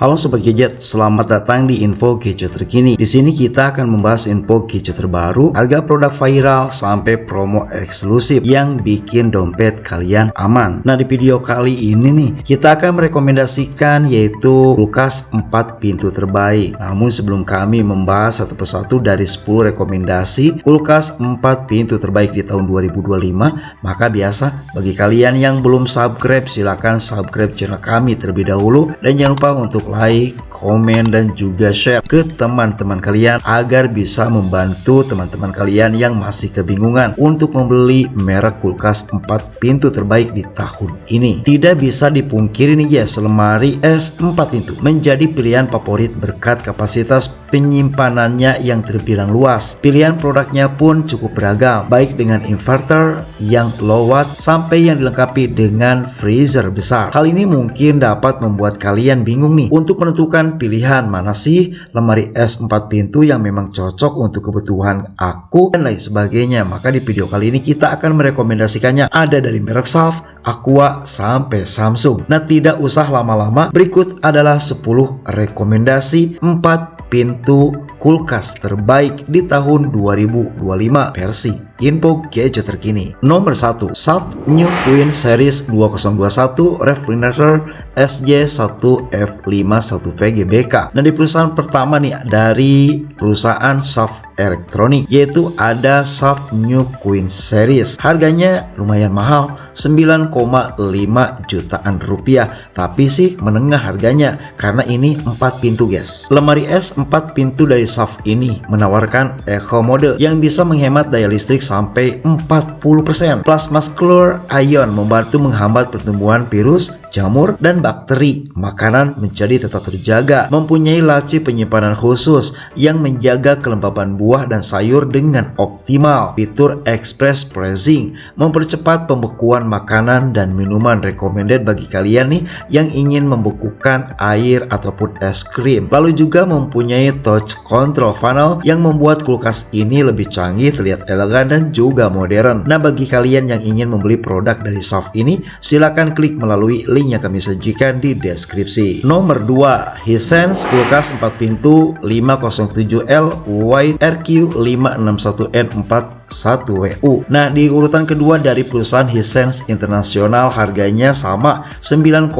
Halo Sobat Gadget, selamat datang di info gadget terkini. Di sini kita akan membahas info gadget terbaru, harga produk viral sampai promo eksklusif yang bikin dompet kalian aman. Nah, di video kali ini nih, kita akan merekomendasikan yaitu kulkas 4 pintu terbaik. Namun sebelum kami membahas satu persatu dari 10 rekomendasi kulkas 4 pintu terbaik di tahun 2025, maka biasa bagi kalian yang belum subscribe, silahkan subscribe channel kami terlebih dahulu dan jangan lupa untuk like, komen, dan juga share ke teman-teman kalian agar bisa membantu teman-teman kalian yang masih kebingungan untuk membeli merek kulkas 4 pintu terbaik di tahun ini. Tidak bisa dipungkiri nih guys, lemari es 4 pintu menjadi pilihan favorit berkat kapasitas penyimpanannya yang terbilang luas. Pilihan produknya pun cukup beragam, baik dengan inverter yang low watt sampai yang dilengkapi dengan freezer besar. Hal ini mungkin dapat membuat kalian bingung nih untuk menentukan pilihan mana sih lemari es 4 pintu yang memang cocok untuk kebutuhan aku dan lain sebagainya. Maka di video kali ini kita akan merekomendasikannya, ada dari merek Sharp, Aqua, sampai Samsung. Nah, tidak usah lama-lama, berikut adalah 10 rekomendasi 4 pintu kulkas terbaik di tahun 2025 versi info gadget terkini. Nomor 1, Sharp New Queen Series 2021 Refrigerator SJ1F51VGBK. Nah, di perusahaan pertama nih dari perusahaan Sharp Electronics, yaitu ada Sharp New Queen Series. Harganya lumayan mahal, 9,5 jutaan rupiah, tapi sih menengah harganya karena ini 4 pintu guys. Lemari es 4 pintu dari Sharp ini menawarkan eco mode yang bisa menghemat daya listrik sampai 40%. Plasma Chlor Ion membantu menghambat pertumbuhan virus, jamur, dan bakteri. Makanan menjadi tetap terjaga. Mempunyai laci penyimpanan khusus yang menjaga kelembapan buah dan sayur dengan optimal. Fitur Express Freezing mempercepat pembekuan makanan dan minuman, recommended bagi kalian nih yang ingin membekukan air ataupun es krim. Lalu juga mempunyai touch control panel yang membuat kulkas ini lebih canggih, terlihat elegan dan juga modern. Nah, bagi kalian yang ingin membeli produk dari Sharp ini, silakan klik melalui link yang kami sajikan di deskripsi. Nomor 2, Hisense kulkas 4 pintu 507L White RQ561N41WU. Nah, di urutan kedua dari perusahaan Hisense Internasional, harganya sama 9,5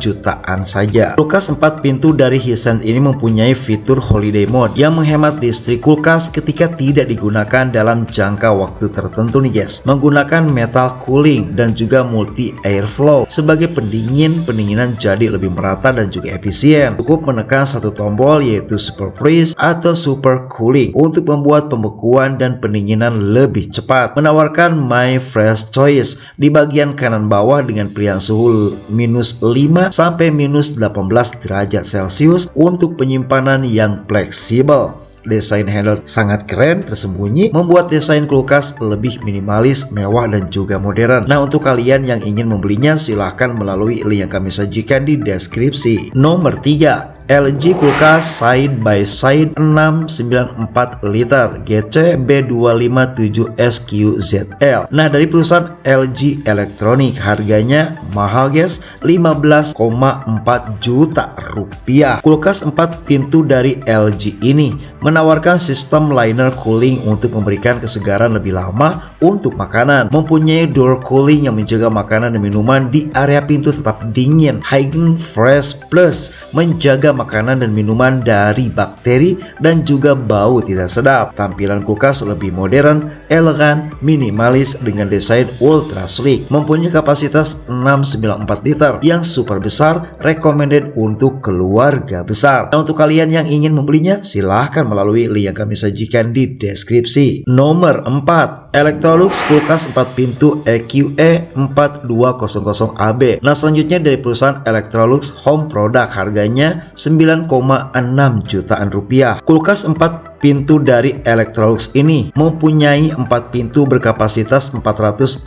jutaan saja. Kulkas 4 pintu dari Hisense ini mempunyai fitur Holiday Mode yang menghemat listrik kulkas ketika tidak digunakan dalam jangka waktu tertentu nih guys. Menggunakan metal cooling dan juga multi airflow sebagai pendinginan jadi lebih merata dan juga efisien. Cukup menekan satu tombol yaitu Super Freeze atau Super Cooling untuk membuat pembekuan dan pendinginan lebih cepat. Menawarkan My Fresh Choice di bagian kanan bawah dengan pilihan suhu -5 sampai -18 derajat Celcius untuk penyimpanan yang fleksibel. Desain handle sangat keren tersembunyi, membuat desain kulkas lebih minimalis, mewah, dan juga modern. Nah, untuk kalian yang ingin membelinya, silahkan melalui link yang kami sajikan di deskripsi. Nomor 3, LG kulkas side by side 694 liter GC B257SQZL. Nah, dari perusahaan LG Electronics, harganya mahal guys, 15,4 juta rupiah. Kulkas 4 pintu dari LG ini menawarkan sistem liner cooling untuk memberikan kesegaran lebih lama untuk makanan. Mempunyai door cooling yang menjaga makanan dan minuman di area pintu tetap dingin. Hygiene Fresh Plus menjaga makanan dan minuman dari bakteri dan juga bau tidak sedap. Tampilan kulkas lebih modern, elegan, minimalis dengan desain ultra sleek. Mempunyai kapasitas 694 liter yang super besar, recommended untuk keluarga besar. Nah, untuk kalian yang ingin membelinya, silahkan melalui link yang kami sajikan di deskripsi. Nomor 4, Electrolux kulkas 4 pintu EQE 4200AB. Nah, selanjutnya dari perusahaan Electrolux Home Product, harganya 9,6 jutaan rupiah. Kulkas 4 pintu dari Electrolux ini mempunyai 4 pintu berkapasitas 457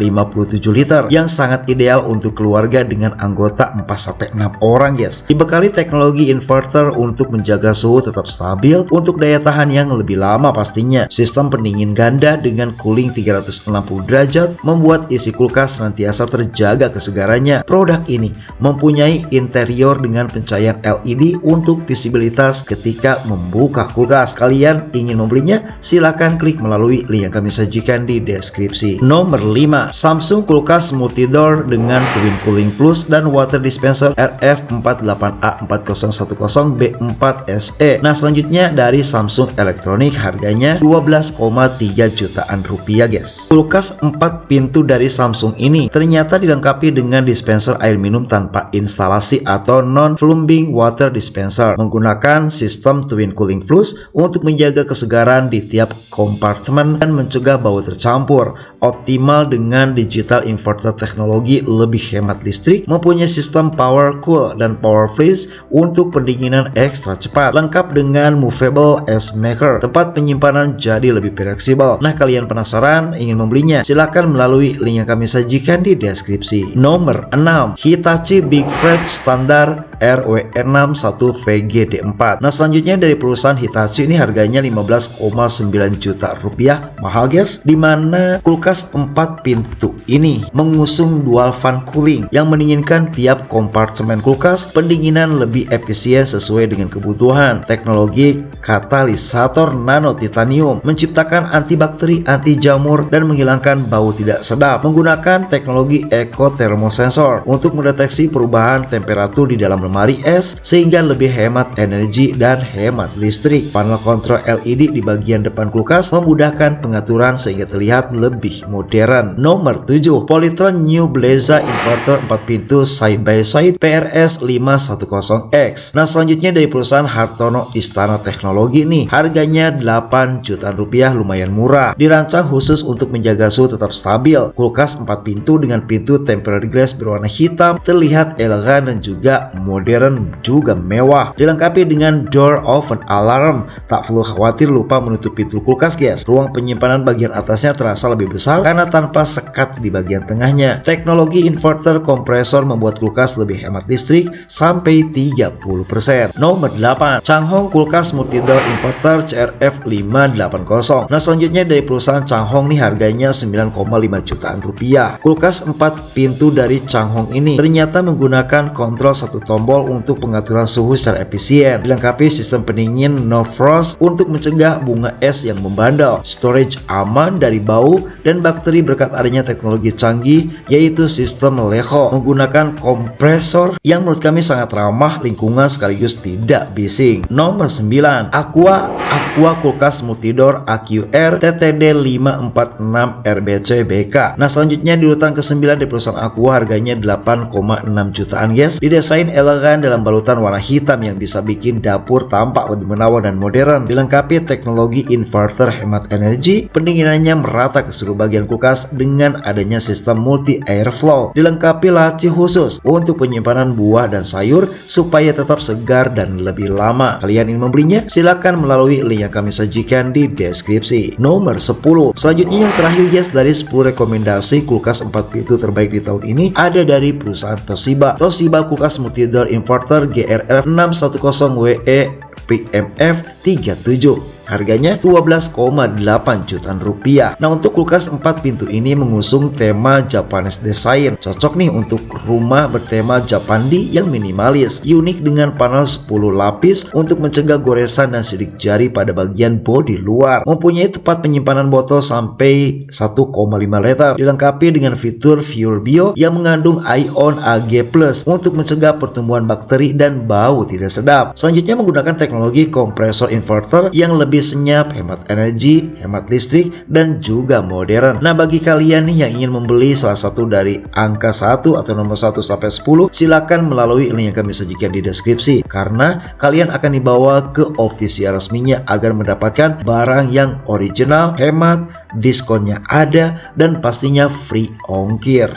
liter yang sangat ideal untuk keluarga dengan anggota 4-6 orang guys. Dibekali teknologi inverter untuk menjaga suhu tetap stabil untuk daya tahan yang lebih lama pastinya. Sistem pendingin ganda dengan cooling 360 derajat membuat isi kulkas senantiasa terjaga kesegarannya. Produk ini mempunyai interior dengan pencahayaan LED untuk visibilitas ketika membuka kulkas. Kalian ingin membelinya? Silahkan klik melalui link yang kami sajikan di deskripsi. Nomor 5, Samsung kulkas multidoor dengan Twin Cooling Plus dan water dispenser RF48A4010B4SE. Nah, selanjutnya dari Samsung Electronics, harganya 12,3 jutaan rupiah guys. Kulkas 4 pintu dari Samsung ini ternyata dilengkapi dengan dispenser air minum tanpa instalasi atau non-flumbing water dispenser, menggunakan sistem Twin Cooling Plus untuk menjaga kesegaran di tiap kompartemen dan mencegah bau tercampur. Optimal dengan digital inverter teknologi, lebih hemat listrik, mempunyai sistem power cool dan power freeze untuk pendinginan ekstra cepat, lengkap dengan movable ice maker. Tempat penyimpanan jadi lebih fleksibel. Nah, kalian penasaran ingin membelinya? Silahkan melalui link yang kami sajikan di deskripsi. Nomor 6, Hitachi Big Fridge standar RW61VGD4. Nah, selanjutnya dari perusahaan Hitachi ini harganya 15,9 juta rupiah. Mahal guys, dimana kulkas 4 pintu ini mengusung dual fan cooling yang mendinginkan tiap kompartemen kulkas. Pendinginan lebih efisien sesuai dengan kebutuhan. Teknologi katalisator nano titanium menciptakan antibakteri, anti jamur, dan menghilangkan bau tidak sedap. Menggunakan teknologi eco thermosensor untuk mendeteksi perubahan temperatur di dalam lemari es sehingga lebih hemat energi dan hemat listrik. Panel kontrol LED di bagian depan kulkas memudahkan pengaturan sehingga terlihat lebih modern. Nomor 7, Polytron New Blazer Inverter 4 pintu side by side PRS510X. Nah, selanjutnya dari perusahaan Hartono Istana Teknologi nih, harganya 8 jutaan rupiah, lumayan murah. Dirancang khusus untuk menjaga suhu tetap stabil. Kulkas 4 pintu dengan pintu tempered glass berwarna hitam terlihat elegan dan juga modern juga mewah. Dilengkapi dengan door oven alarm. Tak perlu khawatir lupa menutup pintu kulkas guys. Ruang penyimpanan bagian atasnya terasa lebih besar karena tanpa sekat di bagian tengahnya. Teknologi inverter kompresor membuat kulkas lebih hemat listrik sampai 30%. Nomor 8, Changhong kulkas multidoor inverter CRF580. Nah, selanjutnya dari perusahaan Changhong nih, harganya 9,5 jutaan rupiah. Kulkas 4 pintu dari Changhong ini ternyata menggunakan kontrol satu tombol untuk pengaturan suhu secara efisien. Dilengkapi sistem pendingin no frost untuk mencegah bunga es yang membandel. Storage aman dari bau dan bakteri berkat adanya teknologi canggih yaitu sistem LEGO, menggunakan kompresor yang menurut kami sangat ramah lingkungan sekaligus tidak bising. Nomor 9, Aqua kulkas multidoor AQR TTD546 RBC-BK. Nah, selanjutnya di urutan ke-9 di perusahaan Aqua, harganya 8,6 jutaan guys. Didesain elegan dalam balutan warna hitam yang bisa bikin dapur tampak lebih menawan dan modern. Dilengkapi teknologi inverter hemat energi, pendinginannya merata ke seluruh bagian kulkas dengan adanya sistem multi airflow. Dilengkapi laci khusus untuk penyimpanan buah dan sayur supaya tetap segar dan lebih lama. Kalian ingin membelinya? Silakan melalui link yang kami sajikan di deskripsi. Nomor 10, selanjutnya yang terakhir guys dari 10 rekomendasi kulkas 4 pintu terbaik di tahun ini ada dari perusahaan Toshiba. Toshiba kulkas multidoor inverter GRF610WE PMF 37. Harganya 12,8 jutaan rupiah. Nah, untuk kulkas 4 pintu ini mengusung tema Japanese design. Cocok nih untuk rumah bertema Japandi yang minimalis. Unik dengan panel 10 lapis untuk mencegah goresan dan sidik jari pada bagian bodi luar. Mempunyai tempat penyimpanan botol sampai 1,5 liter. Dilengkapi dengan fitur Pure Bio yang mengandung ion Ag+ untuk mencegah pertumbuhan bakteri dan bau tidak sedap. Selanjutnya menggunakan teknologi kompresor inverter yang lebih senyap, hemat energi, hemat listrik, dan juga modern. Nah, bagi kalian nih yang ingin membeli salah satu dari angka 1 atau nomor 1 sampai 10, silakan melalui link yang kami sajikan di deskripsi, karena kalian akan dibawa ke official resminya agar mendapatkan barang yang original, hemat, diskonnya ada, dan pastinya free ongkir.